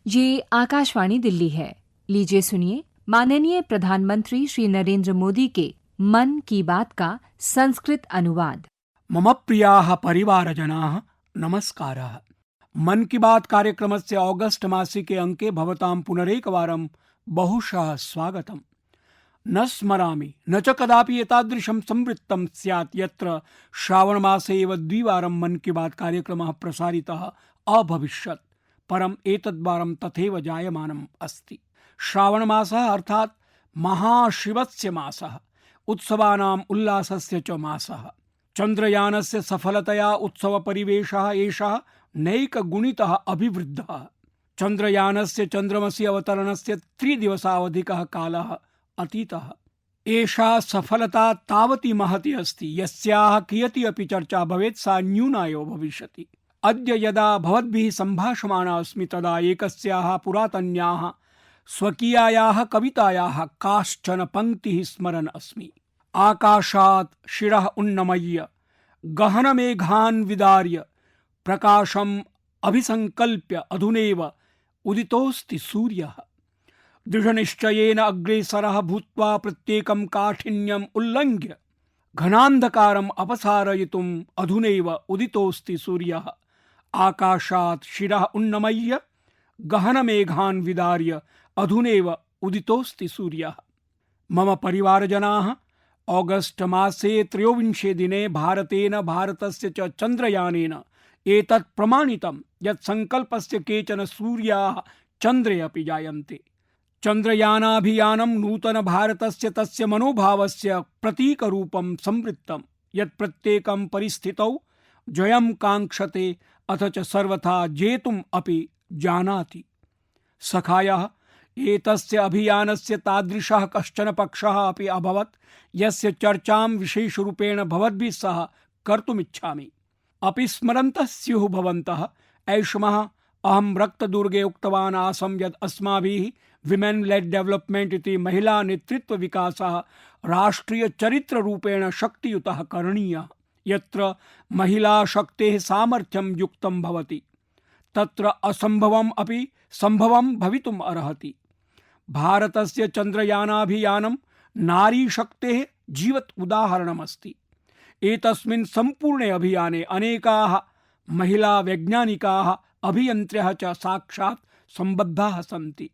ये आकाशवाणी दिल्ली है। लीजिए सुनिए माननीय प्रधानमंत्री श्री नरेंद्र मोदी के मन की बात का संस्कृत अनुवाद। मम प्रियाः परिवारजनाः नमस्कारः। मन की बात कार्यक्रमस्य ऑगस्ट मासिके अंके भवतां पुनरेकवारं बहुशः स्वागतम्। न स्मरामि न च कदापि एतादृशं संवृत्तं स्यात् यत्र श्रावणमासे एव द्विवारं मन की बात कार्यक्रमः प्रसारितः अभविष्यत्। परम् एतद्वारं तथैव जायमानम् अस्ति। श्रावणमासः अर्थात् महाशिवस्य मासः, उत्सवानाम् उल्लासस्य च मासः। चंद्रयानस्य सफलतया उत्सव परिवेशः एषः नैकगुणितः अभिवृद्धः। चंद्रयानस्य चंद्रमसि अवतरणस्य 3 दिवसावधिकः कालः अतीतः। एषा सफलता तावती महती अस्ति यस्याः कियती अपि चर्चा भवेत् सा न्यूना एव भविष्यति। अद्य यदा भवद्भिः सम्भाषमाणा अस्मि तदा एकस्याः पुरातन्याः स्वकीयायाः कवितायाः काश्चन पंक्तिः स्मरन् अस्मि। आकाशात् शिरः उन्नमय्य गहनमेघान् विदार्य प्रकाशम् अभिसंकल्प्य अधुनैव उदितोऽस्ति सूर्यः। दृढनिश्चयेन अग्रेसरः भूत्वा प्रत्येकं काठिन्यम् उल्लङ्घ्य घनान्धकारम् अपसारयितुम् अधुनैव उदितोऽस्ति सूर्यः। आकाशात् शिरः उन्नमय्य गहनमेघान् विदार्य अधुनैव उदितोऽस्ति सूर्यः। मम परिवारजनाः, ऑगस्ट मासे 23 दिने भारतेन भारतस्य च चंद्रयानेन एतत् प्रमाणितं यत् संकल्पस्य केचन सूर्याः चंद्रे अपि जायन्ते। चंद्रयानाभियानं नूतन भारतस्य तस्य मनोभावस्य प्रतीकरूपं संवृत्तं यत् प्रत्येकं परिस्थितौ जयं काङ्क्षते अथ च सर्वथा जेतुम् अपि जानाति। सखायः, एतस्य अभियानस्य तादृशः कश्चन पक्षः अपि अभवत् यस्य चर्चां विशेषरूपेण भवद्भिः सह कर्तुमिच्छामि। अपि स्मरन्तः स्युः भवन्तः ऐषमः अहं रक्तदुर्गे उक्तवान् आसं यत् अस्माभिः विमेन् लेड् डेवलपमेंट इति महिला नेतृत्व विकासः राष्ट्रीय चरित्र रूपेण शक्तियुतः करणीयः। यत्र महिला शक्तेः सामर्थ्यं युक्तं भवति तत्र असंभवम् अपि संभवं भवितुम् अर्हति। भारतस्य चंद्रयानाभियानं नारी शक्तेः जीवत् उदाहरणमस्ति। एतस्मिन् संपूर्णे अभियाने अनेकाः महिला वैज्ञानिकाः अभियन्त्र्यः च साक्षात् सम्बद्धाः सन्ति।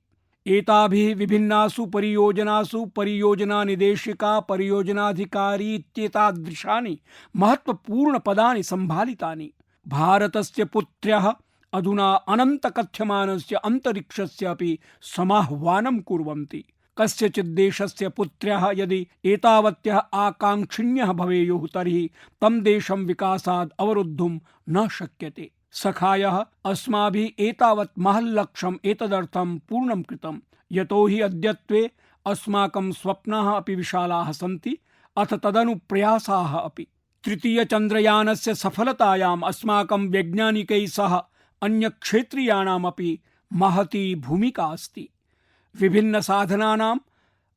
एताभिः विभिन्नासु परियोजनासु परियोजना निदेशिका, परियोजनाधिकारी इत्येतादृशानि महत्वपूर्ण पदानि सम्भालितानि। भारतस्य पुत्र्यः अधुना अनन्तकथ्यमानस्य अन्तरिक्षस्य अपि समाह्वानं कुर्वन्ति। कस्यचित् देशस्य पुत्र्यः यदि एतावत्यः आकाङ्क्षिण्यः भवेयुः तर्हि तं देशं विकासात् अवरुद्धुं न शक्यते। सखायः, अस्माभिः एतावत् महल्लक्ष्यम् एतदर्थं पूर्णं कृतं यतोहि अद्यत्वे अस्माकं स्वप्नाः अपि विशालाः सन्ति अथ तदनु प्रयासाः अपि। तृतीयचन्द्रयानस्य सफलतायाम् अस्माकं वैज्ञानिकैः सह अन्यक्षेत्रीयाणामपि महती भूमिका अस्ति। विभिन्नसाधनानाम्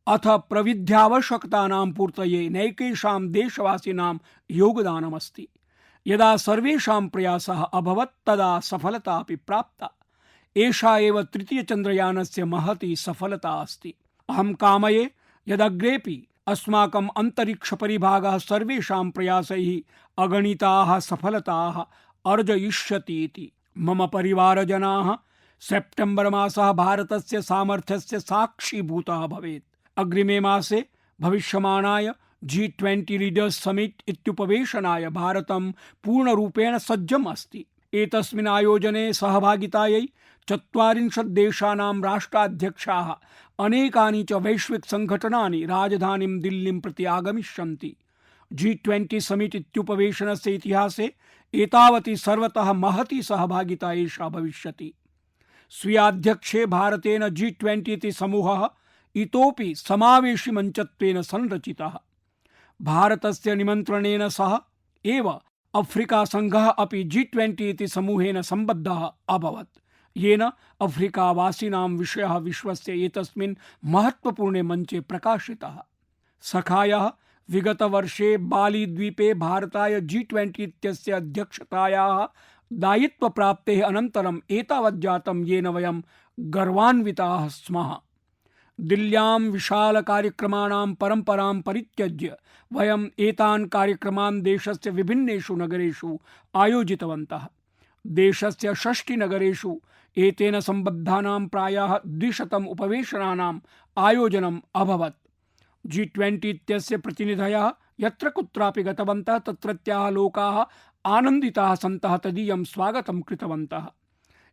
अथ प्रविध्यावश्यकतानां पूर्तये नैकेषां देशवासिनां योगदानमस्ति। यदा सर्वेषां प्रयासः अभवत् तदा सफलता अपि प्राप्ता। एषा एव तृतीयचन्द्रयानस्य महती सफलता अस्ति। अहं कामये यदग्रेपि अस्माकम् अन्तरिक्षपरिभागः सर्वेषां प्रयासैः अगणिताः सफलताः अर्जयिष्यति इति। मम परिवारजनाः, सेप्टेम्बर मासः भारतस्य सामर्थ्यस्य साक्षीभूतः भवेत्। अग्रिमे मासे भविष्यमाणाय G20 लीडर्स समिट इत्युपवेशनाय भारतं पूर्णरूपेण सज्जम् अस्ति। एतस्मिन् आयोजने सहभागितायै 40 देशानां राष्ट्राध्यक्षाः अनेकानि च वैश्विक संघटनानि राजधानीं दिल्लीं प्रति आगमिष्यन्ति। G20 समिट इत्युपवेशनस्य इतिहासे एतावती सर्वतः महती सहभागिता एषा भविष्यति। स्वीयाध्यक्षे भारतेन G20 इति समूहः इतोपि समावेशी मञ्चत्वेन संरचितः। भारतस्य निमन्त्रणेन सह एव अफ्रीका संघः अपि G20 इति समूहेन सम्बद्धः अभवत्, येन अफ्रीकावासिनां विषयः विश्वस्य एतस्मिन् महत्वपूर्णे मञ्चे प्रकाशितः। सखायः, विगतवर्षे बाली द्वीपे भारताय G20 इत्यस्य अध्यक्षतायाः दायित्वप्राप्तेः अनन्तरम् एतावत् जातं येन वयं गर्वान्विताः स्मः। दिल्ल्यां विशालकार्यक्रमाणां परम्परां परित्यज्य वयम् एतान् कार्यक्रमान् देशस्य विभिन्नेषु नगरेषु आयोजितवन्तः। देशस्य 60 नगरेषु एतेन सम्बद्धानां प्रायः 200 उपवेशनानाम् आयोजनम् अभवत्। G20 इत्यस्य प्रतिनिधयः यत्र कुत्रापि गतवन्तः तत्रत्याः लोकाः आनन्दिताः सन्तः तदीयं स्वागतं कृतवन्तः।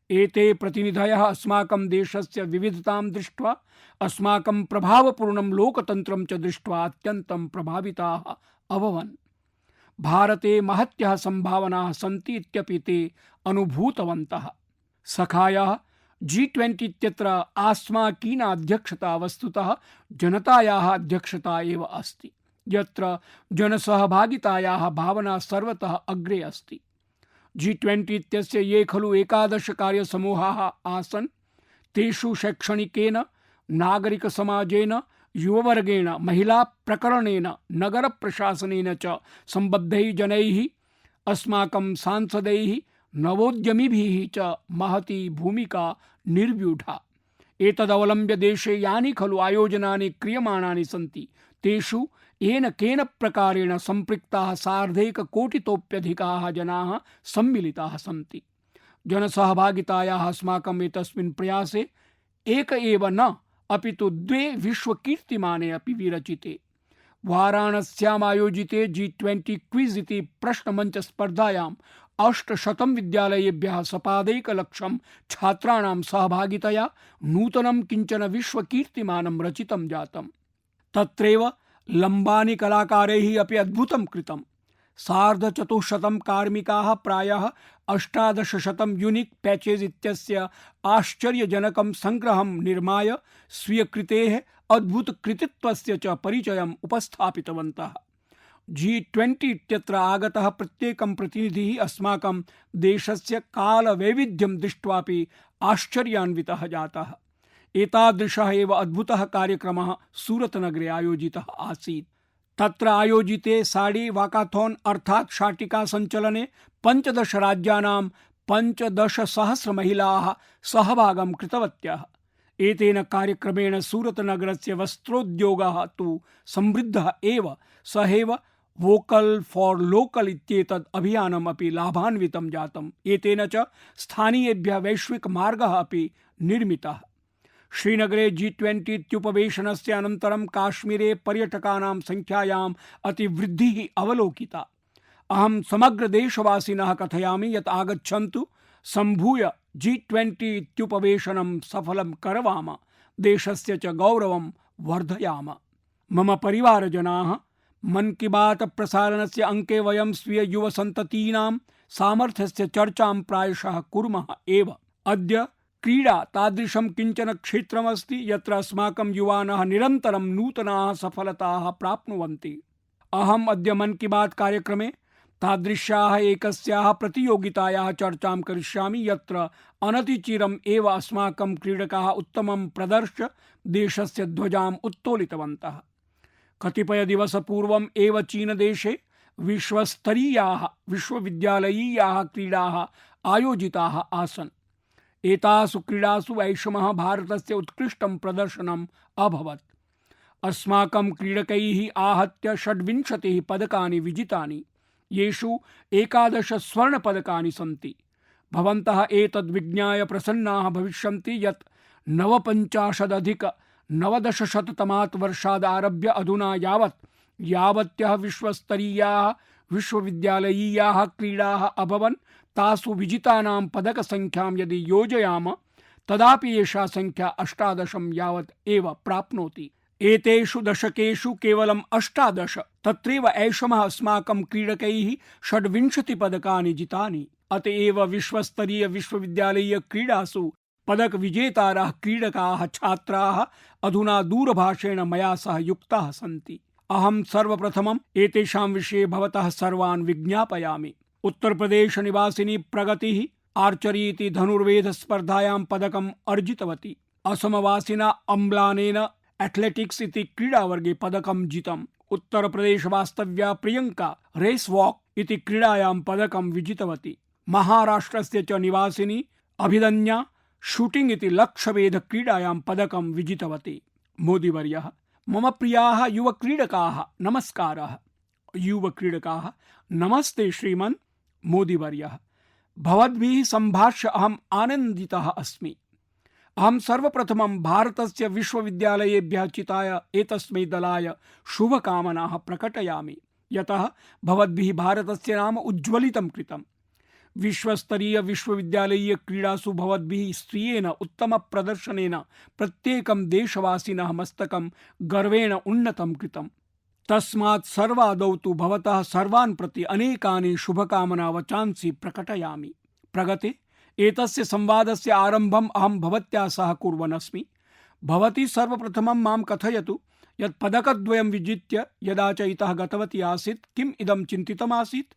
एते प्रतिनिधयः अस्माकं देशस्य विविधतां दृष्ट्वा अस्माकं प्रभावपूर्णं लोकतन्त्रं च दृष्ट्वा अत्यन्तं प्रभाविताः अभवन्। भारते महत्यः सम्भावनाः सन्ति इत्यपि ते अनुभूतवन्तः। सखायाः G20 इत्यत्र आस्माकीना अध्यक्षता वस्तुतः जनतायाः अध्यक्षता एव अस्ति, यत्र जनसहभागितायाः भावना सर्वतः अग्रे अस्ति। G20 इत्यस्य ये खलु 11 कार्यसमूहाः आसन्, तेषु शैक्षणिकेन, नागरिकसमाजेन, युववर्गेण, महिलाप्रकरणेन, नगरप्रशासनेन च सम्बद्धैः जनैः, अस्माकं सांसदैः, नवोद्यमिभिः च महती भूमिका निर्व्यूढा। एतदवलम्ब्य देशे यानि खलु आयोजनानि क्रियमाणानि सन्ति, तेषु येन केन प्रकारेण सम्पृक्ताः 1.5 कोटितोप्यधिकाः जनाः सम्मिलिताः सन्ति। जनसहभागितायाः अस्माकम् एतस्मिन् प्रयासे एक एव न अपितु 2 विश्वकीर्तिमाने अपि विरचिते। वाराणस्याम् आयोजिते G20 क्विज इति प्रश्नमञ्च स्पर्धायां 800 विद्यालयेभ्यः सपादैकलक्षं छात्राणां सहभागितया नूतनं किञ्चन विश्वकीर्तिमानं रचितं जातम्। तत्रैव लम्बानि कलाकारैः अपि अद्भुतं कृतम्। 450 कार्मिकाः प्रायः 1800 यूनिक पैचेज इत्यस्य आश्चर्यजनकं संग्रहं निर्माय स्वीयकृतेः अद्भुतकृतित्वस्य च परिचयम् उपस्थापितवन्तः। G20 इत्यत्र आगतः प्रत्येकं प्रतिनिधिः अस्माकं देशस्य कालवैविध्यं दृष्ट्वापि आश्चर्यान्वितः जातः। एतादृशः एव अद्भुतः कार्यक्रमः सूरतनगरे आयोजितः आसीत्। तत्र आयोजिते साडी वाकाथॉन अर्थात् शाटिका सञ्चलने 15 राज्यानां 15,000 महिलाः सहभागं कृतवत्यः। एतेन कार्यक्रमेण सूरतनगरस्य वस्त्रोद्योगः तु समृद्धः एव, सहैव वोकल फॉर लोकल इत्येतद् अभियानम् अपि लाभान्वितं जातम्। एतेन च स्थानीयेभ्यः वैश्विक मार्गः अपि निर्मितः। श्रीनगरे G20 इत्युपवेशनस्य अनन्तरं काश्मीरे पर्यटकानां संख्यायाम् अतिवृद्धिः अवलोकिता। अहं समग्र देशवासिनः कथयामि यत् आगच्छन्तु, सम्भूय G20 इत्युपवेशनं सफलं करवाम, देशस्य च गौरवं वर्धयाम। मम परिवारजनाः, मन की बात प्रसारणस्य अंके वयं स्वीय युवसन्ततीनां सामर्थ्यस्य चर्चां प्रायशः कुर्मः एव। अद्य क्रीडा तादृशं किञ्चन क्षेत्रमस्ति यत्र अस्माकं युवानः निरन्तरं नूतनाः सफलताः प्राप्नुवन्ति। अहम् अद्य मन की बात कार्यक्रमे तादृश्याः एकस्याः प्रतियोगितायाः चर्चां करिष्यामि यत्र अनतिचिरम् एव अस्माकं क्रीडकाः उत्तमं प्रदर्श्य देशस्य ध्वजाम् उत्तोलितवन्तः। कतिपय दिवस पूर्वम् एव चीनदेशे विश्वस्तरीयाः विश्वविद्यालयीयाः क्रीडाः आयोजिताः आसन्। एतासु क्रीडासु ऐषमः भारतस्य उत्कृष्टं प्रदर्शनम् अभवत्। अस्माकं क्रीडकैः आहत्य 26 पदकानि विजितानि, येषु 11 स्वर्णपदकानि सन्ति। भवन्तः एतद् विज्ञाय प्रसन्नाः भविष्यन्ति यत् 99,990 वर्षादारभ्य अधुना यावत्यः विश्वस्तरीयाः विश्वविद्यालयीयाः क्रीडाः अभवन्, तासु विजितानां पदकसंख्यां यदि योजयाम तदापि एषा संख्या 18 यावत् एव प्राप्नोति। एतेषु दशकेषु केवलम् 18, तत्रैव ऐषमः अस्माकं क्रीडकैः 26 पदकानि जितानि। अतएव विश्वस्तरीय विश्वविद्यालयीय क्रीडासु पदक विजेतारः क्रीडकाः छात्राः अधुना दूरभाषेण मया सह युक्ताः सन्ति। अहं सर्वप्रथमम् एतेषां विषये भवतः सर्वान् विज्ञापयामि। उत्तर प्रदेश निवासिनी प्रगतिः आर्चरी इति धनुर्वेद स्पर्धायां पदकम् अर्जितवती। असमवासिना अम्लानेन एथलेटिक्स इति क्रीडावर्गे पदकं जितम्। उत्तर प्रदेश वास्तव्या प्रियंका रेस वॉक इति क्रीडायां पदकं विजितवती। महाराष्ट्रस्य च निवासिनी अभिदन्या शूटिंग इति लक्ष्यभेद क्रीडायां पदकं विजितवती। मोदीवर्यः मम प्रियाः युवक्रीडकाः नमस्कारः। युवक्रीडकाः नमस्ते श्रीमन् मोदीवर्यः, भवद्भिः सम्भाष्य अहम् आनन्दितः अस्मि। अहं सर्वप्रथमं भारतस्य विश्वविद्यालयेभ्यः चिताय एतस्मै दलाय शुभकामनाः प्रकटयामि, यतः भवद्भिः भारतस्य नाम उज्ज्वलितं कृतम्। विश्वस्तरीय विश्वविद्यालयीय क्रीडासु भवद्भिः स्त्रियेन उत्तमप्रदर्शनेन प्रत्येकं देशवासिनः मस्तकं गर्वेण उन्नतं कृतम्। तस्मात् सर्वादौ तु भवतः सर्वान् प्रति अनेकानि शुभकामना वचांसि प्रकटयामि। प्रगते एतस्य संवादस्य आरम्भम् अहं भवत्या सह कुर्वन् अस्मि। भवती सर्वप्रथमं मां कथयतु यत् पदकद्वयं विजित्य यदा च इतः गतवती आसीत् किम् इदं चिन्तितमासीत्,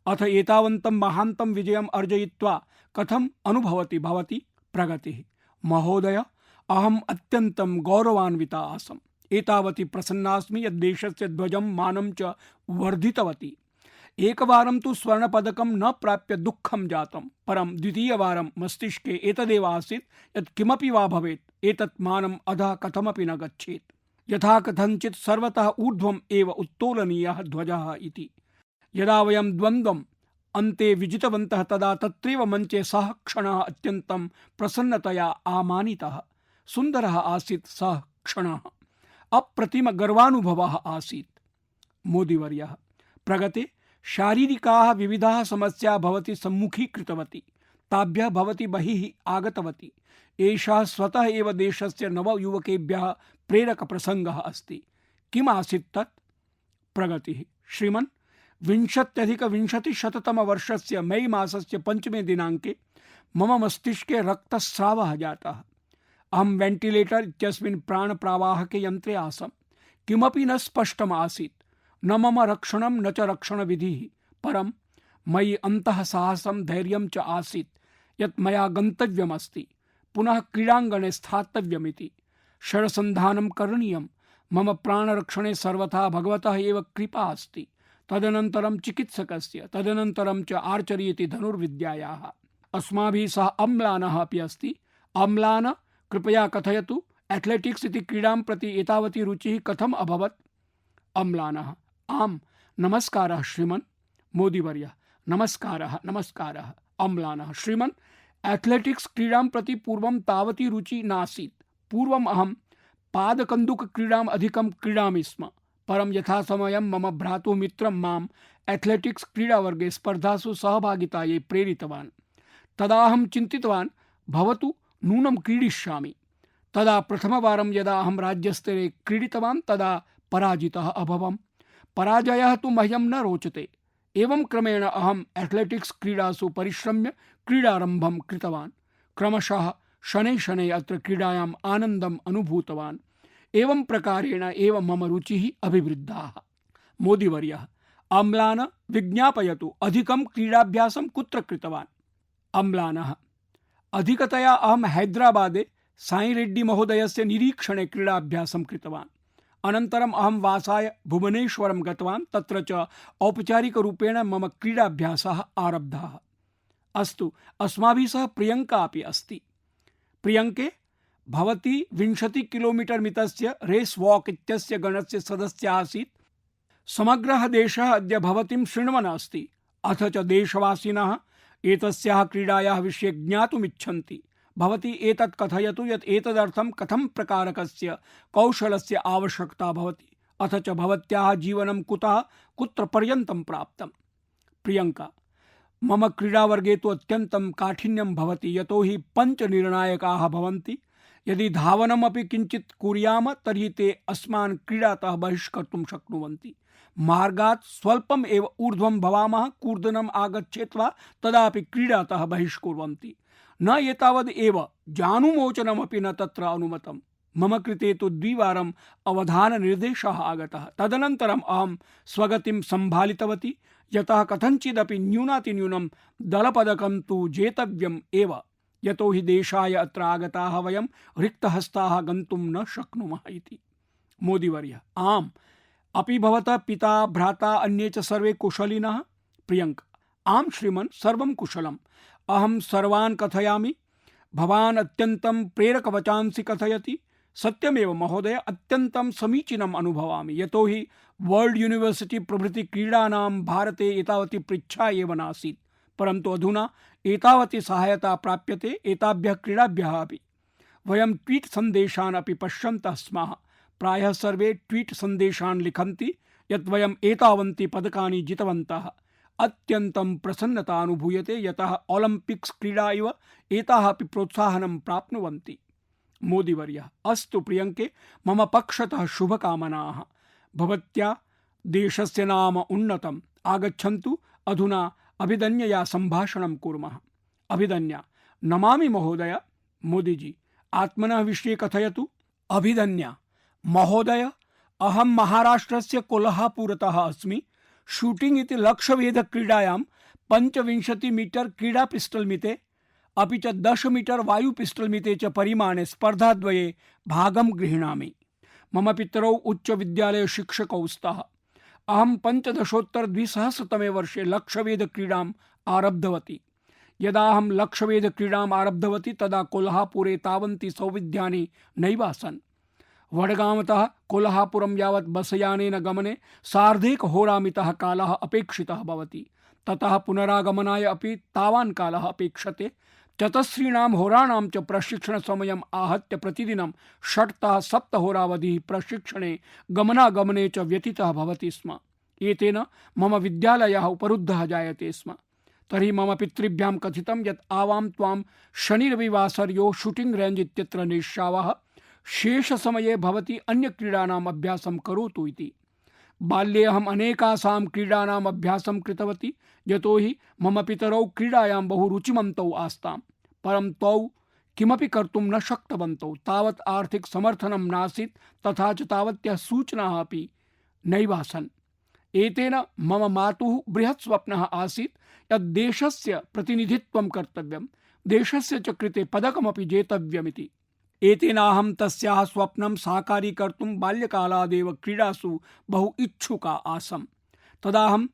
अथ एतावन्तं महान्तं विजयम् अर्जयित्वा कथम् अनुभवति भवती? प्रगतिः महोदय, अहम् अत्यन्तं गौरवान्विता आसम्। एतावती प्रसन्नास्मि यत् देशस्य ध्वजं मानं च वर्धितवती। एकवारं तु स्वर्णपदकं न प्राप्य दुःखं जातं, परं द्वितीयवारं मस्तिष्के एतदेव आसीत् यत् किमपि वा भवेत् एतत् मानम् अधः कथमपि न गच्छेत्, यथा कथञ्चित् सर्वतः ऊर्ध्वम् एव उत्तोलनीयः ध्वजः इति। यदा वयं द्वन्द्वम् अन्ते विजितवन्तः तदा तत्रैव मञ्चे सः क्षणः अत्यन्तं प्रसन्नतया आमानितः। सुन्दरः आसीत् सः क्षणः, अप्रतिमगर्वानुभवः आसीत्। मोदीवर्यः प्रगते शारीरिकाः विविधाः समस्याः भवती सम्मुखीकृतवती, ताभ्यः भवती बहिः आगतवती। एषः स्वतः एव देशस्य नवयुवकेभ्यः प्रेरकप्रसङ्गः अस्ति। किम् आसीत् तत्? प्रगतिः श्रीमन् 20-20-शततमवर्षस्य मै मासस्य 5 दिनाङ्के मम मस्तिष्के रक्तस्रावः जातः। अहं वेंटिलेटर इत्यस्मिन् प्राणप्रावाहके यन्त्रे आसम्। किमपि न स्पष्टम् आसीत्, न मम रक्षणं न च रक्षणविधिः, परं मयि अन्तः साहसं धैर्यं च आसीत् यत् मया गन्तव्यमस्ति, पुनः क्रीडाङ्गणे स्थातव्यमिति। शरसन्धानं करणीयं, मम प्राणरक्षणे सर्वथा भगवतः एव कृपा अस्ति। तदनन्तरं चिकित्सकस्य, तदनन्तरं च आर्चरी इति धनुर्विद्यायाः। अस्माभिः सह अम्लानः अपि अस्ति। अम्लान, कृपया कथयतु एथलेटिक्स् इति क्रीडां प्रति एतावती रुचिः कथम् अभवत्? अम्लानः आम्, नमस्कारः श्रीमन् मोदीवर्यः, नमस्कारः नमस्कारः। अम्लानः श्रीमन्, एथलेटिक्स् क्रीडां प्रति पूर्वं तावती रुचिः नासीत्। पूर्वम् अहं पादकन्दुकक्रीडाम् अधिकं क्रीडामि स्म, परं यथासमयं मम भ्रातुः मित्रं माम् एथलेटिक्स् क्रीडावर्गे स्पर्धासु सहभागितायै प्रेरितवान्। तदा अहं चिन्तितवान् भवतु नूनं क्रीडिष्यामि। तदा प्रथमवारं यदा अहं राज्यस्तरे क्रीडितवान् तदा पराजितः अभवम्। पराजयः तु मह्यं न रोचते। एवं क्रमेण अहम् एथलेटिक्स् क्रीडासु परिश्रम्य क्रीडारम्भं कृतवान्। क्रमशः शनैः शनैः अत्र क्रीडायाम् आनन्दम् अनुभूतवान्। एवं प्रकारेण एव मम रुचिः अभिवृद्धा। मोदीवर्यः अम्लान, विज्ञापयतु अधिकं क्रीडाभ्यासं कुत्र कृतवान्? अम्लानः अधिकतया अहं हैदराबादे साई रेड्डी महोदयस्य निरीक्षणे क्रीडाभ्यासं कृतवान्। अनन्तरम् अहं वासाय भुवनेश्वरं गतवान्। तत्र च औपचारिकरूपेण मम क्रीडाभ्यासः आरब्धः। अस्तु, अस्माभिः सह प्रियङ्का अपि अस्ति। प्रियङ्के, भवती 20 किलोमीटर् मितस्य रेस् वाक् इत्यस्य गणस्य सदस्या आसीत्। समग्रः देशः अद्य भवतीं शृण्वन् अस्ति, अथ च देशवासिनः एतस्याः क्रीडायाः विषये ज्ञातुमिच्छन्ति। भवती एतत् कथयतु यत् एतदर्थं कथं प्रकारकस्य कौशलस्य आवश्यकता भवति, अथ च भवत्याः जीवनं कुतः कुत्र पर्यन्तं प्राप्तम्? प्रियङ्का, मम क्रीडावर्गे तु अत्यन्तं काठिन्यं भवति, यतोहि 5 निर्णायकाः भवन्ति। यदि धावनमपि किञ्चित् कुर्याम तर्हि ते अस्मान् क्रीडातः बहिष्कर्तुं शक्नुवन्ति। मार्गात् स्वल्पम् एव ऊर्ध्वं भवामः, कूर्दनम् आगच्छेत् वा तदापि क्रीडातः बहिष्कुर्वन्ति। न एतावद् एव, जानुमोचनमपि न तत्र अनुमतम्। मम कृते तु 2 वारम् अवधाननिर्देशः आगतः। तदनन्तरम् अहं स्वगतिं सम्भालितवती, यतः कथञ्चिदपि न्यूनातिन्यूनं दलपदकं तु जेतव्यम् एव, यतोहि देशाय अत्र आगताः वयं रिक्तहस्ताः गन्तुं न शक्नुमः इति। मोदीवर्यः आम्, अपि भवतः पिता, भ्राता, अन्ये च सर्वे कुशलिनः? प्रियङ्का आम श्रीमन् सर्वं कुशलम्। अहं सर्वान् कथयामि। भवान् अत्यन्तं प्रेरकवचांसि कथयति। सत्यमेव महोदय, अत्यन्तं समीचीनम् अनुभवामि। यतोहि वर्ल्ड यूनिवर्सिटी प्रभृति क्रीडानां भारते एतावती पृच्छा एव नासीत्, परन्तु अधुना एतावती सहायता प्राप्यते एताभ्यः क्रीडाभ्यः अपि। वयं ट्वीट सन्देशान् अपि पश्यन्तः स्मः। प्रायः सर्वे ट्वीट सन्देशान् लिखन्ति यत् वयम् एतावन्ति पदकानि जितवन्तः। अत्यन्तं प्रसन्नता अनुभूयते, यतः ओलम्पिक्स क्रीडा इव एताः अपि प्रोत्साहनं प्राप्नुवन्ति। मोदीवर्यः: अस्तु प्रियङ्के, मम पक्षतः शुभकामनाः। भवत्या देशस्य नाम उन्नतम्। आगच्छन्तु अधुना अभिधन्यया सम्भाषणं कुर्मः। अभिधन्या: नमामि महोदय। मोदीजी: आत्मनः विषये कथयतु। अभिधन्या: महोदय, अहं महाराष्ट्रस्य कोल्हापुरतः अस्मि। शूटिंग इति लक्ष्यभेदक्रीडायां 25 मीटर क्रीडा पिस्टल् मिते अपि च 10 मीटर वायु पिस्टल् मिते च परिमाणे स्पर्धाद्वये भागं गृह्णामि। मम पितरौ उच्चविद्यालय शिक्षकौ स्तः। अहं 15-2000 वर्षे लक्ष्यभेदक्रीडाम् आरब्धवती। यदा अहं लक्ष्यभेदक्रीडाम् आरब्धवती तदा कोल्हापुरे तावन्ति सौविध्यानि नैवासन्। वडगामतः कोल्हापुरं यावत् बसयानेन गमने सार्धैकहोरामितः कालः अपेक्षितः भवति। ततः पुनरागमनाय अपि तावान् कालः अपेक्षते। चतस्रीणां होराणां च प्रशिक्षणसमयम् आहत्य प्रतिदिनं 6-7 होरावधिः प्रशिक्षणे गमनागमने च व्यतीतः भवति स्म। एतेन मम विद्यालयः उपरुद्धः जायते स्म। तर्हि मम पितृभ्यां कथितं यत् आवां त्वां शनिरविवासर्यो शूटिंग रेंज इत्यत्र नेष्यावः। शेषसमये भवती अन्यक्रीडानाम् अभ्यासं करोतु इति। बाल्ये अहम् अनेकासां क्रीडानाम् अभ्यासं कृतवती, यतोहि मम पितरौ क्रीडायां बहु रुचिमन्तौ आस्ताम्। परं तौ किमपि कर्तुं न शक्तवन्तौ। तावत् आर्थिक समर्थनं नासीत्, तथा च तावत्याः सूचनाः अपि नैवासन्। एतेन मम मातुः बृहत् स्वप्नः आसीत् यत् देशस्य प्रतिनिधित्वं कर्तव्यं, देशस्य च कृते पदकमपि जेतव्यमिति। एतेनाहं तस्याः स्वप्नं साकारीकर्तुं बाल्यकालादेव क्रीडासु बहु इच्छुका आसम्। तदाहं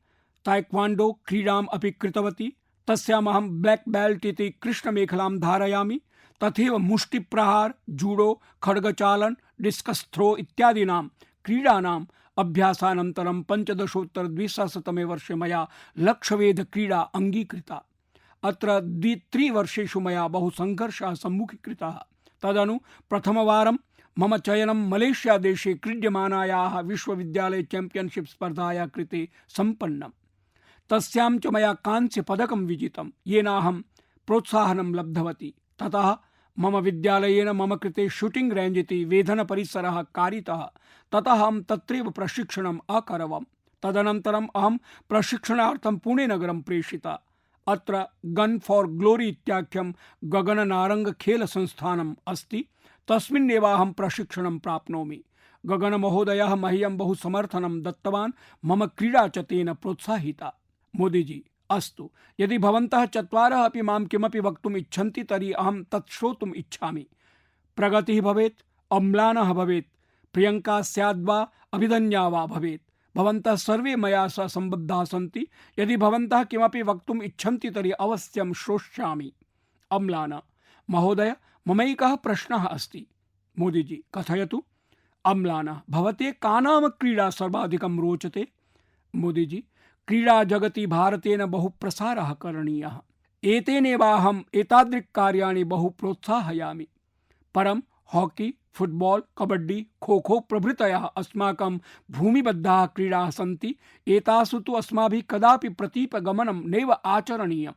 ताइक्वांडो क्रीडाम् अपि कृतवती। तस्याम् अहं ब्लैक बेल्ट इति कृष्णमेखलां धारयामि। तथैव मुष्टिप्रहार, जूडो, खड्गचालन, डिस्कस् थ्रो इत्यादीनां क्रीडानाम् अभ्यासानन्तरं 15-2000 वर्षे मया लक्ष्यभेदक्रीडा अङ्गीकृता। अत्र 2-3 वर्षेषु मया बहु संघर्षः सम्मुखीकृतः। तदनु प्रथमवारं मम चयनं मलेशिया देशे क्रीड्यमानायाः विश्वविद्यालय चैंपियनशिप स्पर्धायाः कृते सम्पन्नम्। तस्यां च मया कांस्यपदकं विजितं, येनाहं प्रोत्साहनं लब्धवती। ततः मम विद्यालयेन मम कृते शूटिंग रेंज इति वेधनपरिसरः कारितः। ततः अहं तत्रैव प्रशिक्षणम् अकरवम्। तदनन्तरम् अहं प्रशिक्षणार्थं पुणेनगरं प्रेषिता। अत्र गन फॉर ग्लोरी इत्याख्यं गगननारंग खेल संस्थानम् अस्ति। तस्मिन्नेव अहं प्रशिक्षणं प्राप्नोमि। गगनमहोदयः मह्यं बहु समर्थनं दत्तवान्। मम क्रीडा च तेन प्रोत्साहिता। मोदीजी: अस्तु, यदि भवन्तः चत्वारः अपि मां किमपि वक्तुम् इच्छन्ति तर्हि अहं तत् श्रोतुम् इच्छामि। प्रगतिः भवेत्, अम्लानः भवेत्, प्रियङ्का स्याद्वा अभिधन्या वा भवेत्, भवन्तः सर्वे मया सह सम्बद्धाः सन्ति। यदि भवन्तः किमपि वक्तुम् इच्छन्ति तर्हि अवश्यं श्रोष्यामि। अम्लान: महोदय, ममैकः प्रश्नः अस्ति। मोदीजी: कथयतु। अम्लान: भवते का नाम क्रीडा सर्वाधिकं रोचते? मोदीजी: क्रीडा जगति भारतेन बहु प्रसारः करणीयः। एतेनेवाहम् एतादृक्कार्याणि बहु प्रोत्साहयामि। परं हॉकी, फुटबॉल, कबड्डी, खो खो प्रभृतयः अस्माकं भूमिबद्धाः क्रीडाः सन्ति। एतासु तु अस्माभिः कदापि प्रतीपगमनं नैव आचरणीयम्।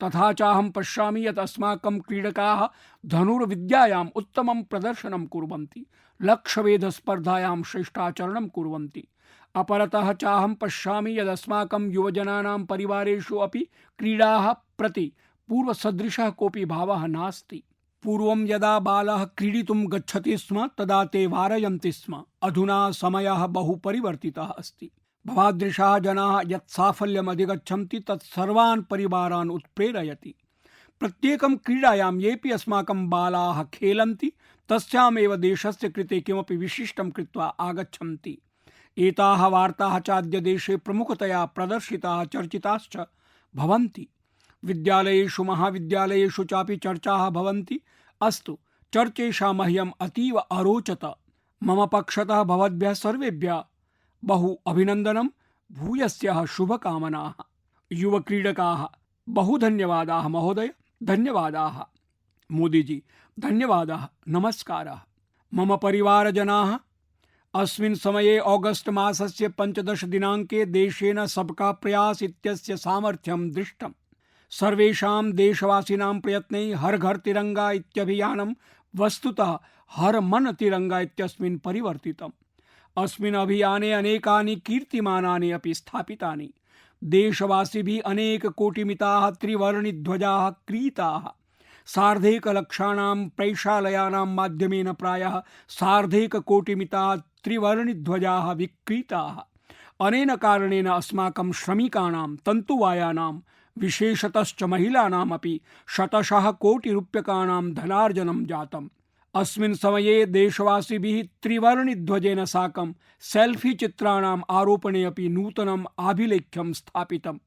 तथा च अहं पश्यामि यत् अस्माकं क्रीडकाः धनुर्विद्यायाम् उत्तमं प्रदर्शनं कुर्वन्ति, लक्ष्यभेदस्पर्धायां श्रेष्ठाचरणं कुर्वन्ति। अपरतः च अहं पश्यामि यत् अस्माकं युवजनानां परिवारेषु अपि क्रीडाः प्रति पूर्वसदृशः कोऽपि भावः नास्ति। पूर्वं यदा बालः क्रीडितुं गच्छति स्म तदा ते वारयन्ति स्म। अधुना समयः बहु परिवर्तितः अस्ति। भवादृशाः जनाः यत् साफल्यम् अधिगच्छन्ति तत् सर्वान् परिवारान् उत्प्रेरयति। प्रत्येकं क्रीडायां येऽपि अस्माकं बालाः खेलन्ति तस्यामेव देशस्य कृते किमपि विशिष्टं कृत्वा आगच्छन्ति। एताः वार्ताः चाद्य देशे प्रमुखतया प्रदर्शिताः चर्चिताश्च भवन्ति। विद्यालयेषु महाविद्यालयेषु चापि चर्चाः भवन्ति। अस्तु, चर्चेषां मह्यम् अतीव अरोचत। मम पक्षतः भवद्भ्यः सर्वेभ्यः बहु अभिनन्दनं, भूयस्याः शुभकामनाः। युवक्रीडकाः, बहु धन्यवादाः महोदय, धन्यवादाः। मोदीजी, धन्यवादाः, नमस्कारः। मम परिवारजनाः, अस्मिन् समये ऑगस्ट मासस्य 15 दिनाङ्के देशेन सबका प्रयास इत्यस्य सामर्थ्यं दृष्टम्। सर्वेषां देशवासिनां प्रयत्नैः हर घर तिरंगा इत्यभियानं वस्तुतः हर मन तिरंगा इत्यस्मिन् परिवर्तितम्। अस्मिन् अभियाने अनेकानि कीर्तिमानानि अपि स्थापितानि। देशवासिभिः अनेक कोटिमिताः त्रिवर्णिध्वजाः क्रीताः। सार्धैकलक्षाणां प्रैषालयानां माध्यमेन प्रायः सार्धैककोटिमिताः त्रिवर्णिध्वजाः विक्रीताः। अनेन कारणेन अस्माकं श्रमिकाणां, तन्तुवायानां, विशेषतश्च महिलानामपि शतशः कोटिरूप्यकाणां धनार्जनं जातम्। अस्मिन् समये देशवासिभिः त्रिवर्णिध्वजेन साकं सेल्फी चित्राणाम् आरोपणे अपि नूतनम् आभिलेख्यं स्थापितम्।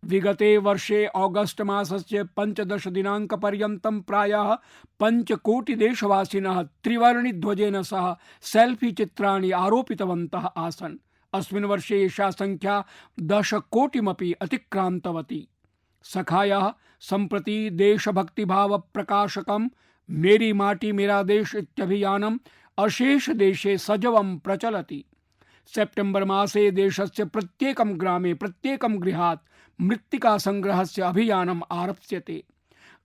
विगते वर्षे ऑगस्ट मासस्य 15 दिनाङ्कपर्यन्तं प्रायः 5 कोटिदेशवासिनः त्रिवर्णिध्वजेन सह सेल्फी चित्राणि आरोपितवन्तः आसन्। अस्मिन् वर्षे एषा संख्या 10 कोटिमपि अतिक्रान्तवती। सखायाः, सम्प्रति देशभक्तिभाव प्रकाशकं मेरी माटी मेरा देश इत्यभियानम् अशेष देशे सजवं प्रचलति। सेप्टेम्बर मासे देशस्य प्रत्येकं ग्रामे, प्रत्येकं गृहात् मृत्तिका संग्रहस्य अभियानम् आरप्स्यते।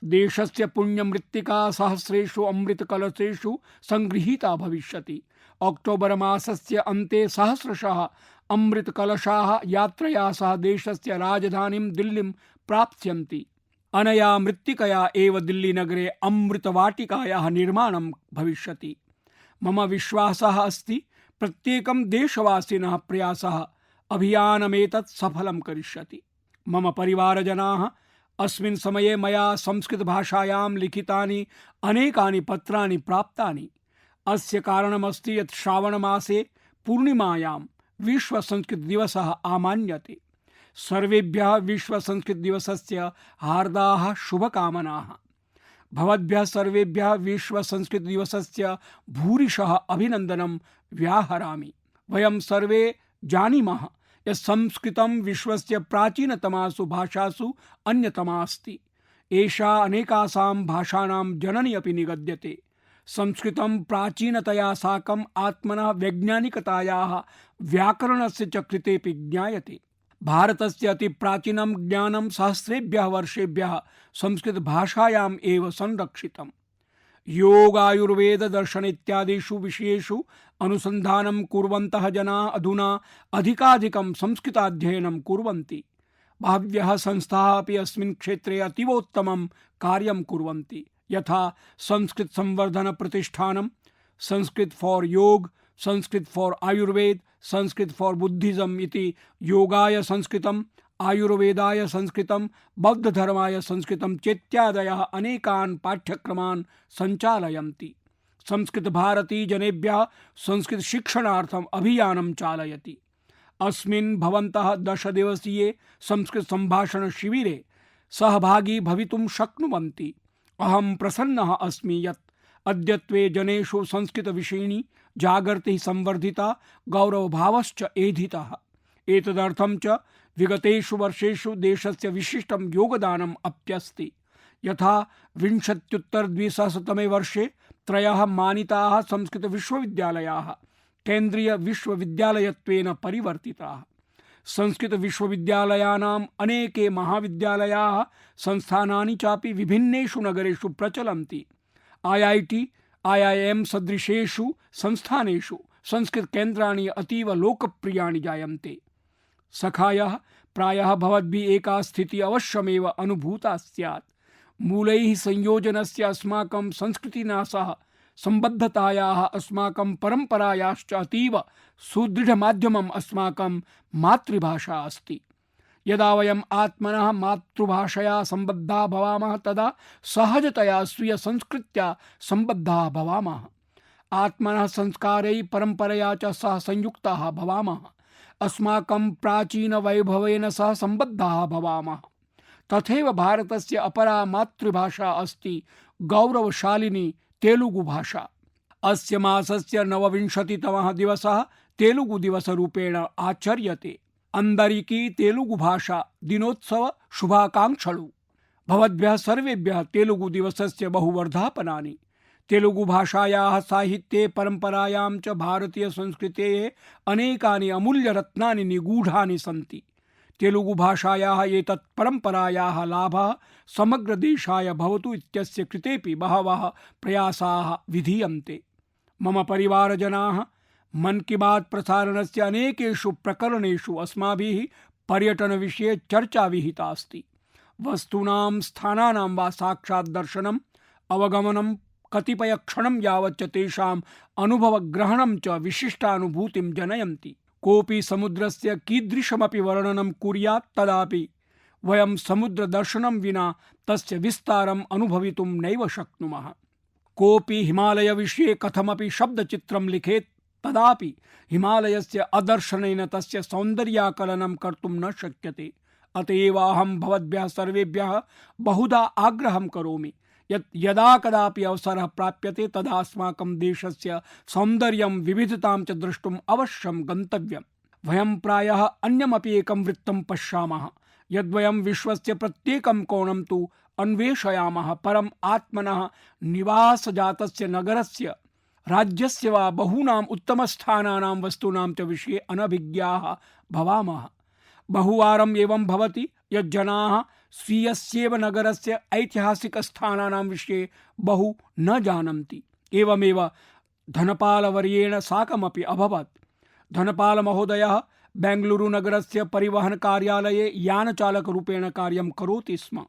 देशस्य पुण्यमृत्तिका सहस्रेषु अमृतकलशेषु संगृहीता भविष्यति। अक्टोबर मासस्य अन्ते सहस्रशः अमृतकलशाः यात्रया सह देशस्य राजधानीं दिल्लीं प्राप्स्यन्ति। अनया मृत्तिकया एव दिल्लीनगरे अमृतवाटिकायाः निर्माणं भविष्यति। मम विश्वासः अस्ति, प्रत्येकं देशवासिनः प्रयासः अभियानमेतत् सफलं करिष्यति। मम परिवारजनाः, अस्मिन् समये मया संस्कृतभाषायां लिखितानि अनेकानि पत्राणि प्राप्तानि। अस्य कारणमस्ति यत् श्रावणमासे पूर्णिमायां विश्व संस्कृत दिवसः आमान्यते। सर्वेभ्यः विश्व संस्कृत दिवसस्य हार्दाः शुभकामनाः। भवद्भ्यः सर्वेभ्यः विश्व संस्कृत दिवसस्य भूरिशः अभिनन्दनं व्याहरामि। वयं सर्वे जानीमः यत् संस्कृतं विश्वस्य प्राचीनतमासु भाषासु अन्यतमा अस्ति। एषा अनेकासां भाषाणां जननी अपि निगद्यते। संस्कृतं प्राचीनतया साकम् आत्मनः वैज्ञानिकतायाः, व्याकरणस्य च कृतेपि ज्ञायते। भारतस्य अति प्राचीनं ज्ञानं सहस्रेभ्यः वर्षेभ्यः संस्कृत भाषायाम् एव संरक्षितम्। योग, आयुर्वेद, दर्शन इत्यादिषु विषयेषु अनुसन्धानं कुर्वन्तः जनाः अधुना अधिकाधिकं संस्कृताध्ययनं कुर्वन्ति। बह्व्यः संस्थाः अपि अस्मिन् क्षेत्रे अतीवोत्तमं कार्यं कुर्वन्ति, यथा संस्कृत संवर्धन प्रतिष्ठानं, संस्कृत फॉर योग, Sanskrit for Ayurveda, Sanskrit for Buddhism इति योगाय संस्कृतम्, आयुर्वेदाय संस्कृतं, बौद्ध धर्माय संस्कृतं चेत्यादयः अनेकान् पाठ्यक्रमान् सञ्चालयन्ति। संस्कृत भारती जनेभ्यः संस्कृत शिक्षणार्थम् अभियानं चालयति। अस्मिन् भवन्तः 10 दिवसीये संस्कृत संभाषण शिबिरे सहभागी भवितुं शक्नुवन्ति। अहं प्रसन्नः अस्मि यत् अद्यत्वे जनेषु संस्कृत विषयिणी जागर्तिः संवर्धिता, गौरवभावश्च एधितः। एतदर्थं च विगतेषु वर्षेषु देशस्य विशिष्टं योगदानम् अप्यस्ति। यथा 20-तमे वर्षे 3 मानिताः संस्कृत विश्वविद्यालयाः केन्द्रीय विश्वविद्यालयत्वेन परिवर्तिताः। संस्कृत विश्वविद्यालयानाम् अनेके महाविद्यालयाः, संस्थानानि चापि विभिन्नेषु नगरेषु प्रचलन्ति। IIT, IIM सदृशेषु संस्थानेषु संस्कृत केन्द्राणि अतीव लोकप्रियाणि जायन्ते। सखायः, प्रायः भवद्भिः एका स्थितिः अवश्यमेव अनुभूता स्यात्। मूलैः संयोजनस्य अस्माकं संस्कृतिना सह संबद्धतायाः, अस्माकं परम्परायाश्च अतीव सुदृढमाध्यमम् अस्माकं मातृभाषा अस्ति। यदा वयम् आत्मनः मातृभाषया संबद्धाः भवामः तदा सहजतया स्वीय संस्कृत्या संबद्धाः भवामः। आत्मनः संस्कारैः परम्परया च सह संयुक्ताः भवामः। अस्माकं प्राचीन वैभवेन सह संबद्धाः भवामः। तथैव भारतस्य अपरा मातृभाषा अस्ति गौरवशालिनी तेलुगु भाषा। अस्य मासस्य 29तमः दिवसः तेलुगु दिवसरूपेण आचर्यते। अंदरिकी तेलुगु भाषा दिनोत्सव शुभाकांक्षलु। भवद्भ्यः सर्वेभ्यः तेलुगु दिवसस्य बहुवर्धापनानि। तेलुगु भाषायाः साहित्ये परंपरायां च भारतीय संस्कृतेः अनेकानि अमूल्यरत्नानि निगूढानि सन्ति। तेलुगु भाषायाः एतत् परंपरायाः लाभः समग्र देशाय भवतु इत्यस्य कृतेपि बहवः प्रयासाः विधीयन्ते। मम परिवारजनाः, मन की बात प्रसारणस्य अनेकेषु प्रकरणेषु अस्माभिः पर्यटनविषये चर्चा विहिता अस्ति। वस्तूनां स्थानानां वा साक्षात् दर्शनम्, अवगमनं, कतिपयक्षणं यावच्च तेषाम् अनुभवग्रहणं च विशिष्टानुभूतिं जनयन्ति। कोऽपि समुद्रस्य कीदृशमपि वर्णनं कुर्यात् तदापि वयं समुद्रदर्शनं विना तस्य विस्तारम् अनुभवितुं नैव शक्नुमः। कोऽपि हिमालयविषये कथमपि शब्दचित्रं लिखेत् तदापि हिमालयस्य अदर्शनेन तस्य सौन्दर्याकलनं कर्तुं न शक्यते। अतएव अहं भवद्भ्यः सर्वेभ्यः बहुधा आग्रहं करोमि यत् यदा कदापि अवसरः प्राप्यते तदा अस्माकं देशस्य सौन्दर्यं विविधतां च द्रष्टुम् अवश्यं गन्तव्यम्। वयं प्रायः अन्यमपि एकं वृत्तं पश्यामः यद्वयं विश्वस्य प्रत्येकं कोणं तु अन्वेषयामः, परम् आत्मनः निवासजातस्य नगरस्य, राज्यस्य वा बहूनाम् उत्तमस्थानानां वस्तूनां च विषये अनभिज्ञाः भवामः। बहुवारम् एवं भवति यत् जनाः स्वीयस्यैव नगरस्य ऐतिहासिकस्थानानां विषये बहु न जानन्ति। एवमेव धनपालवर्येण साकमपि अभवत्। धनपालमहोदयः बेङ्गलूरुनगरस्य परिवहनकार्यालये यानचालकरूपेण कार्यं करोति स्म।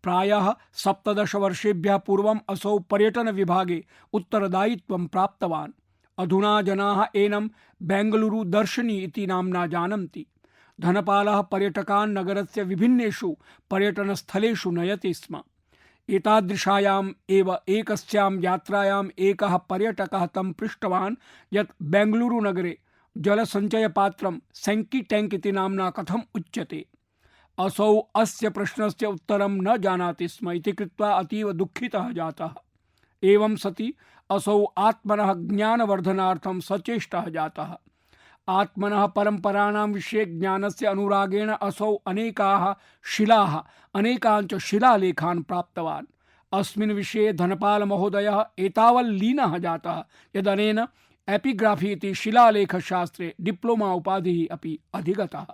प्रायः 17 वर्षेभ्यः पूर्वम् असौ पर्यटनविभागे उत्तरदायित्वं प्राप्तवान्। अधुना जनाः एनं बेङ्गलूरु दर्शनी इति नाम्ना जानन्ति। धनपालः पर्यटकान् नगरस्य विभिन्नेषु पर्यटनस्थलेषु नयति स्म। एतादृशायाम् एव एकस्यां यात्रायाम् एकः पर्यटकः तं पृष्टवान् यत् बेङ्गलूरुनगरे जलसञ्चयपात्रं सेङ्की टैङ्क् इति नाम्ना कथम् उच्यते। असौ अस्य प्रश्नस्य उत्तरं न जानाति स्म इति कृत्वा अतीव दुःखितः जातः। एवं सति असौ आत्मनः ज्ञानवर्धनार्थं सचेष्टः जातः। आत्मनः परंपराणां विषये ज्ञानस्य अनुरागेण असौ अनेकाः शिलाः, अनेकान् च शिलालेखान् प्राप्तवान्। अस्मिन् विषये धनपालमहोदयः एतावल्लीनः जातः यदनेन एपिग्राफी इति शिलालेखशास्त्रे डिप्लोमा उपाधिः अपि अधिगतः।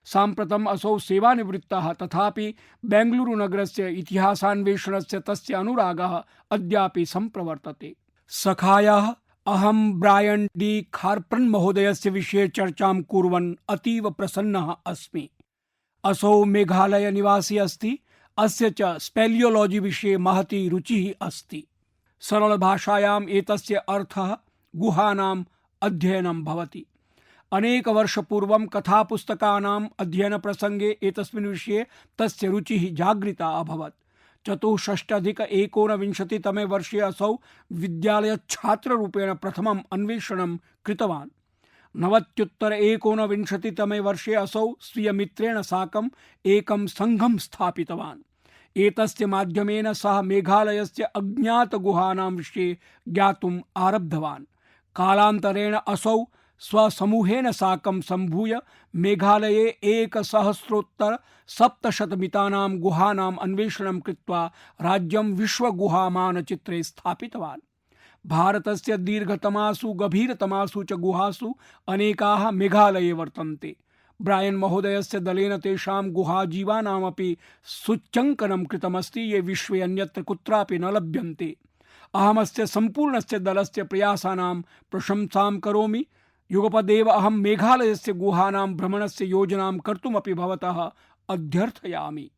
साम्प्रतम् असौ सेवानिवृत्तः, तथापि बेङ्गलूरुनगरस्य इतिहासान्वेषणस्य तस्य अनुरागः अद्यापि सम्प्रवर्तते। सखायाः अहं ब्रायन् डी खार्प्रन् महोदयस्य विषये चर्चां कुर्वन् अतीव प्रसन्नः अस्मि। असौ मेघालय निवासी अस्ति। अस्य च स्पेलियोलॉजी विषये महती रुचिः अस्ति। सरलभाषायाम् एतस्य अर्थः गुहानाम् अध्ययनं भवति। अनेक वर्षपूर्वं कथापुस्तकानाम् अध्ययनप्रसङ्गे एतस्मिन् विषये तस्य रुचिः जागृता अभवत्। 64-19 वर्षे असौ विद्यालयछात्ररूपेण प्रथमम् अन्वेषणं कृतवान्। 90-19 वर्षे असौ स्वीयमित्रेण साकम् एकं सङ्घं स्थापितवान्। एतस्य माध्यमेन सः मेघालयस्य अज्ञातगुहानां विषये ज्ञातुम् आरब्धवान्। कालान्तरेण असौ स्वसमूहेन साकं सम्भूय मेघालये 1,000-700 गुहानाम् अन्वेषणं कृत्वा राज्यं विश्वगुहामानचित्रे स्थापितवान्। भारतस्य दीर्घतमासु गभीरतमासु च गुहासु अनेकाः मेघालये वर्तन्ते। ब्रायन् महोदयस्य दलेन तेषां गुहाजीवानामपि सूच्यङ्कनं कृतमस्ति, ये विश्वे अन्यत्र कुत्रापि न लभ्यन्ते। अहमस्य सम्पूर्णस्य दलस्य प्रयासानां प्रशंसां करोमि। युगपदेव अहं मेघालयस्य गुहानां भ्रमणस्य योजनां कर्तुमपि भवतः अध्यर्थयामि।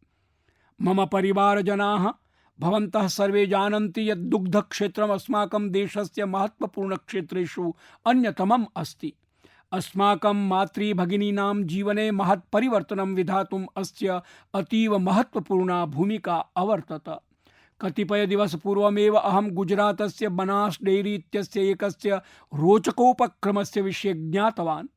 मम परिवारजनाः, भवन्तः सर्वे जानन्ति यत् दुग्धक्षेत्रम् अस्माकं देशस्य महत्त्वपूर्णक्षेत्रेषु अन्यतमम् अस्ति। अस्माकं मातृभगिनीनां जीवने महत् परिवर्तनं विधातुम् अस्य अतीव महत्त्वपूर्णा भूमिका अवर्तत। कतिपय दिवस पूर्वमेव अहं गुजरातस्य बनास डेयरी इत्यस्य एकस्य रोचकोपक्रमस्य विषये ज्ञातवान्।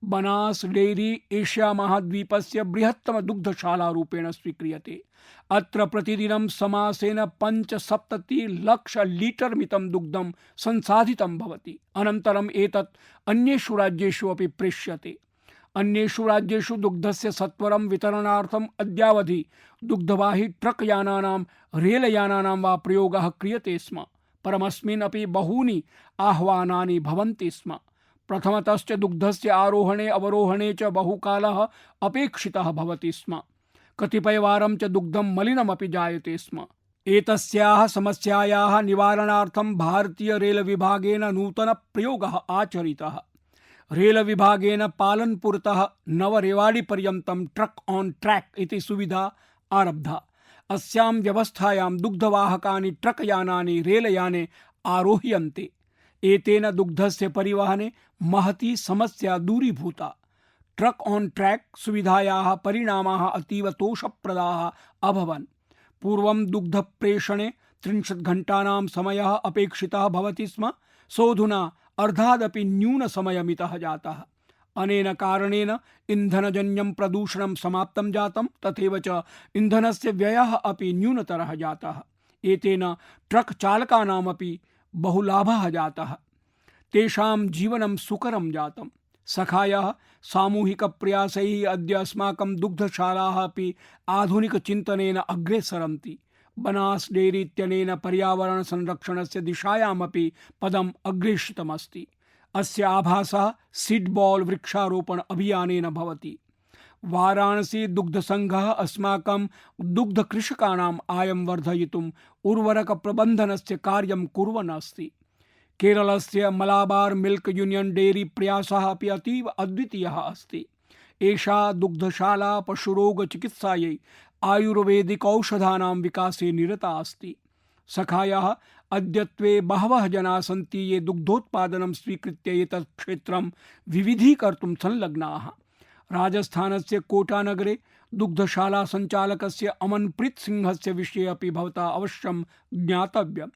बनास डेयरी एशिया महाद्वीपस्य बृहत्तम दुग्धशाला रूपेण स्वीक्रियते। अत्र प्रतिदिनं समासेन 75 लक्ष लीटर मितं दुग्धं संसाधितं भवति। अनन्तरम् एतत् अन्येषु राज्येषु अपि प्रेष्यते। अन्येषु राज्येषु दुग्धस्य सत्वरं वितरणार्थम् अद्यावधि दुग्धवाही ट्रक यानानां, रेल यानानां वा प्रयोगः क्रियते स्म। परमस्मिन् अपि बहूनि आह्वानानि भवन्ति स्म। प्रथमतश्च दुग्धस्य आरोहणे अवरोहणे च बहुकालः अपेक्षितः भवति स्म। कतिपयवारं च दुग्धं मलिनमपि जायते स्म। एतस्याः समस्यायाः निवारणार्थं भारतीय रेल विभागेन नूतन प्रयोगः आचरितः। रेल विभागेन पालनपुरतः नवरेवाड़ी पर्यन्तं ट्रक ऑन ट्रैक इति सुविधा आरब्धा। अस्यां व्यवस्थायां दुग्धवाहकानि ट्रक यानानि रेल याने आरोह्यन्ते। एतेन दुग्धस्य परिवहने महती समस्या दूरीभूता। ट्रक ऑन ट्रैक सुविधायाः परिणामाः अतीव तोषप्रदाः अभवन्। पूर्वं दुग्धप्रेषणे 30 घण्टानां समयः अपेक्षितः भवति स्म। सोऽधुना अर्धादपि न्यूनसमयमितः जातः। अनेन कारणेन इन्धनजन्यं प्रदूषणं समाप्तं जातं, तथैव च इन्धनस्य व्ययः अपि न्यूनतरः जातः। एतेन ट्रक चालकानामपि बहुलाभः जातः। तेषां जीवनं सुकरं जातं। सखायः सामूहिकप्रयासैः अद्य अस्माकं दुग्धशालाः अपि आधुनिकचिन्तनेन अग्रे सरन्ति। बनास डेयरी इत्यनेन पर्यावरण संरक्षणस्य दिशायामपि पदम् अग्रेषितमस्ति। अस्य आभासः सीड बॉल वृक्षारोपण अभियानेन भवति। वाराणसी दुग्धसंघः अस्माकं दुग्धकृषकाणाम् आयं वर्धयितुम् उर्वरक प्रबन्धनस्य कार्यं कुर्वन् अस्ति। केरलस्य मलाबार मिल्क यूनियन डेयरी प्रयासः अपि अतीव अद्वितीयः अस्ति। एषा दुग्धशाला पशुरोग चिकित्सायै आयुर्वेदिक औषधानां विकासे निरता अस्ति। सखायाः अद्यत्वे बहवः जनाः सन्ति ये दुग्धोत्पादनं स्वीकृत्य एतत् क्षेत्रं विविधीकर्तुं संलग्नाः। राजस्थानस्य कोटानगरे दुग्धशाला संचालकस्य अमनप्रीत सिंहस्य विषये अपि भवता अवश्यं ज्ञातव्यम्।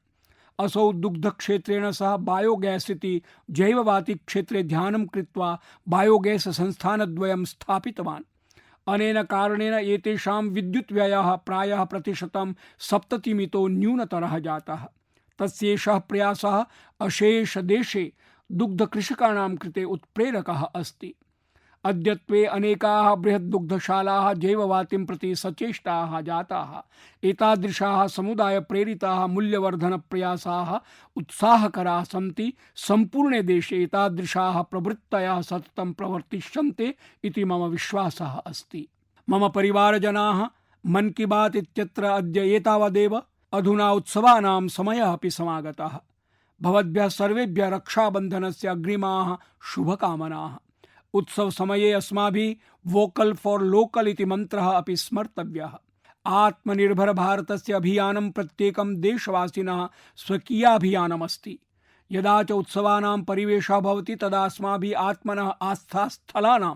असौ दुग्धक्षेत्रेण सह बायोगैस इति जैववाति क्षेत्रे ध्यानं कृत्वा बायोगैस संस्थानद्वयं स्थापितवान्। अनेन कारणेन एतेषां विद्युत् व्ययः प्रायः 70% मितो न्यूनतरः जातः। तस्येषः प्रयासः अशेष देशे दुग्धकृषकाणां कृते उत्प्रेरकः अस्ति। अद्यत्वे अनेकाः बृहत् दुग्धशालाः जैववातिं प्रति सचेष्टाः जाताः। एतादृशाः समुदाय प्रेरिताः मूल्यवर्धन प्रयासाः उत्साहकराः सन्ति। सम्पूर्णे देशे एतादृशाः प्रवृत्तयः सततं प्रवर्तिष्यन्ते इति मम विश्वासः अस्ति। मम परिवारजनाः, मन की बात इत्यत्र अद्य एतावदेव। अधुना उत्सवानां समयः अपि समागतः। भवद्भ्यः सर्वेभ्यः रक्षाबन्धनस्य अग्रिमाः शुभकामनाः। उत्सव समये अस्माभिः वोकल फॉर लोकल इति मन्त्रः अपि स्मर्तव्यः। आत्मनिर्भर भारतस्य अभियानं प्रत्येकं देशवासिनः स्वकीयाभियानमस्ति। यदा च उत्सवानां परिवेशः भवति तदा अस्माभिः आत्मनः आस्थास्थलानां,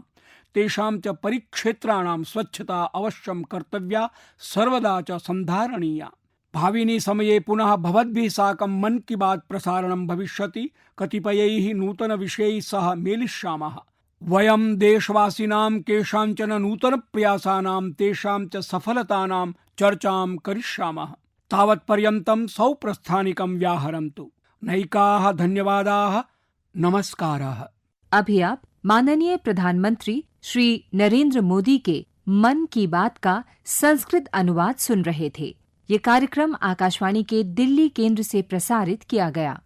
तेषां च परिक्षेत्राणां स्वच्छता अवश्यं कर्तव्या, सर्वदा च सन्धारणीया। भाविनी समये पुनः भवद्भिः साकं मन की बात प्रसारणं भविष्यति। कतिपयैः नूतन विषयैः सह मेलिष्यामः। वयं देशवासिनां केषाञ्चन नूतन प्रयासानां, तेषां च सफलतानां चर्चां करिष्यामः। तावत्पर्यन्तं सौप्रस्थानिकं व्याहरन्तु। नैकाः धन्यवादाः। नमस्कारः। अभी आप माननीय प्रधानमंत्री श्री नरेंद्र मोदी के मन की बात का संस्कृत अनुवाद सुन रहे थे। ये कार्यक्रम आकाशवाणी के दिल्ली केंद्र से प्रसारित किया गया।